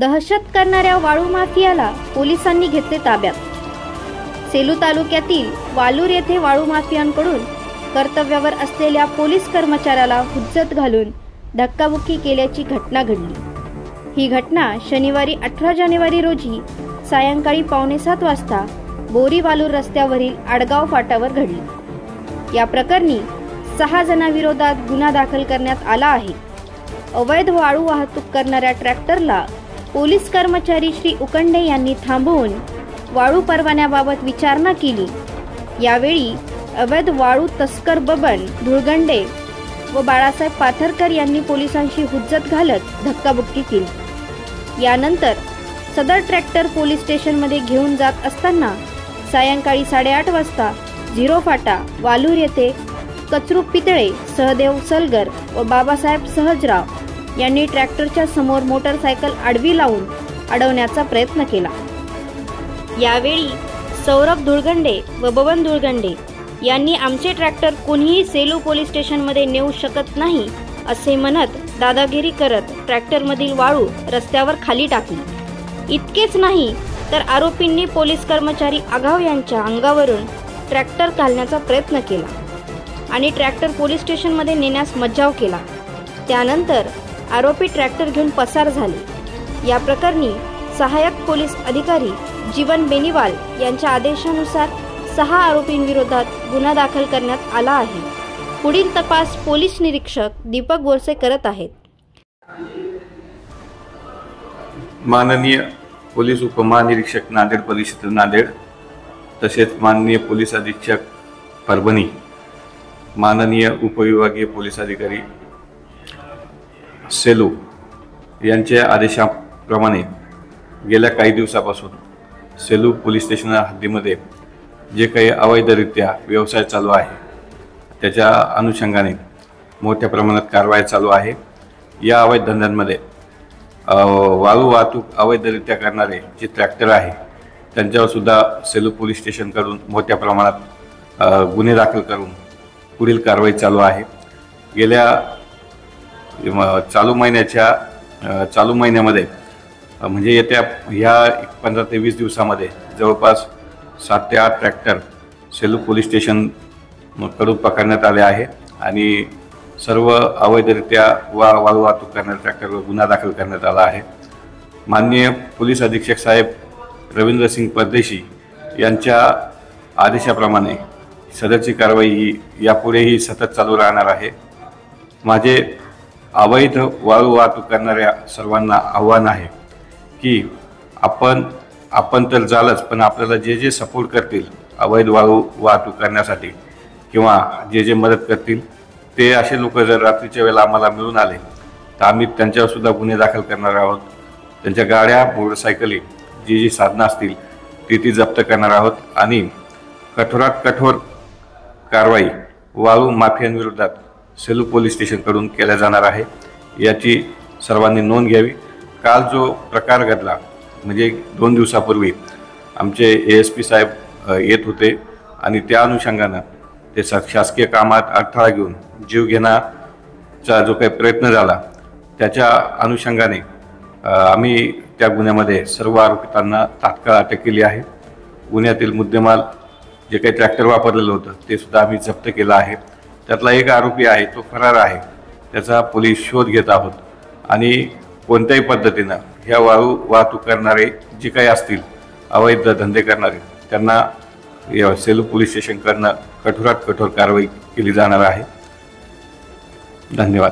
दहशत करणाऱ्या वाळू माफियाला पोलिसांनी घेतले ताब्यात। सेलू तालुक्यातील वालूर येथे वाळू माफियांकडून कर्तव्यावर असलेल्या पोलीस कर्मचाऱ्याला हुज्जत घालून धक्काबुक्की केल्याची घटना घडली। ही घटना शनिवारी 18 जानेवारी रोजी सायंकाळी 6:45 वाजता बोरी वालूर रस्त्यावरील आडगाव फाटावर घडली। या प्रकरणी 6 जणांविरोधात गुन्हा दाखल करण्यात आला आहे। अवैध वाळू वाहतूक करणाऱ्या ट्रॅक्टरला पोलीस कर्मचारी श्री उकंडे यांनी थांबवून वाळू परवान्याबाबत विचारणा केली। यावेळी अवैध वाळू तस्कर बबन धुळगंडे व बाळासाहेब पाथरकर यांनी पोलिसांशी हुज्जत घालत धक्काबुक्की केली। यानंतर सदर ट्रॅक्टर पोलीस स्टेशनमध्ये घेऊन जात असताना सायंकाळी 8:30 वाजता 0 फाटा वालूर येथे कचरू पितळे, सहदेव सलगर व बाबासाहेब सहजराव यांनी ट्रॅक्टरच्या समोर मोटरसायकल आडवी लावून अडवण्याचा प्रयत्न केला। यावेळी सौरभ धुळगंडे व बबन धुळगंडे यांनी आमचे ट्रॅक्टर कोणीही सेलू पोलीस स्टेशनमध्ये नेऊ शकत नाही असे म्हणत दादागिरी करत ट्रॅक्टरमधील वाळू रस्त्यावर खाली टाकली। इतकेच नाही तर आरोपींनी पोलीस कर्मचारी आघाव यांच्या अंगावरून ट्रॅक्टर घालण्याचा प्रयत्न केला आणि ट्रॅक्टर पोलीस स्टेशनमध्ये नेण्यास मज्जाव केला। त्यानंतर आरोपी ट्रॅक्टर घेऊन पसार झाले। या प्रकरणी सहाय्यक पोलीस अधिकारी जीवन बेनीवाल यांच्या आदेशानुसार 6 आरोपींविरोधात गुन्हा दाखल करण्यात आला आहे। पुढील तपास पोलीस निरीक्षक दीपक बोरसे करत आहेत। माननीय पोलीस उपमहानिरीक्षक नांदेड परिक्षेत्र नांदेड, तसेच माननीय पोलीस अधीक्षक परभणी, माननीय उपविभागीय पोलीस अधिकारी सेलू यांच्या आदेशाप्रमाणे गेल्या काही दिवसापासून सेलू पोलीस स्टेशन हद्दीमध्ये जे काही अवैधरित्या व्यवसाय चालू आहे त्याच्या अनुषंगाने मोठ्या प्रमाणात कारवाई चालू आहे। या अवैध धंद्यांमध्ये वाळू वाहतूक अवैधरित्या करणारे जे ट्रॅक्टर आहे त्यांच्यावर सुद्धा सेलू पोलीस स्टेशनकडून मोठ्या प्रमाणात गुन्हे दाखल करून पुढील कारवाई चालू आहे। गेल्या चालू महिन्यामध्ये म्हणजे येत्या ह्या 15 ते 20 दिवसामध्ये जवळपास 7 ते 8 ट्रॅक्टर सेलू पोलीस स्टेशन कडून पकडण्यात आले आहे आणि सर्व अवैधरित्या वाळू वाहतूक करणाऱ्या ट्रॅक्टरवर गुन्हा दाखल करण्यात आला आहे। माननीय पोलीस अधीक्षक साहेब रवींद्र सिंग परदेशी यांच्या आदेशाप्रमाणे सदरची कारवाई ही यापुढेही सतत चालू राहणार आहे। माझे अवैध वाळू वाहतूक करणाऱ्या सर्वांना आव्हान आहे की आपण तर झालंच, पण आपल्याला जे सपोर्ट करतील अवैध वाळू वाहतूक करण्यासाठी किंवा जे मदत करतील ते असे लोक जर रात्रीच्या वेळेला आम्हाला मिळून आले तर आम्ही त्यांच्यावर सुद्धा गुन्हे दाखल करणार आहोत। त्यांच्या गाड्या, मोटरसायकली, जी साधनं असतील ती जप्त करणार आहोत आणि कठोरात कठोर कारवाई वाळू माफियांविरोधात सेलू पोलीस स्टेशनकडून केल्या जाणार आहे। याची सर्वांनी नोंद घ्यावी। काल जो प्रकार घडला म्हणजे 2 दिवसापूर्वी आमचे ASP साहेब येत होते आणि त्या अनुषंगानं ते शासकीय कामात अडथळा घेऊन जीव घेण्याचा जो काही प्रयत्न झाला त्याच्या अनुषंगाने आम्ही त्या गुन्ह्यामध्ये सर्व आरोपितांना तात्काळ अटक केली आहे। गुन्ह्यातील मुद्देमाल जे काही ट्रॅक्टर वापरलेलं होतं ते सुद्धा आम्ही जप्त केलं आहे। त्यातला एक आरोपी आहे तो फरार आहे, त्याचा पोलीस शोध घेत आहोत आणि कोणत्याही पद्धतीनं ह्या वाळू वाहतूक करणारे जे काही असतील अवैध धंदे करणारे त्यांना सेलू पोलीस स्टेशनकडनं कठोरात कठोर कारवाई केली जाणार आहे। धन्यवाद।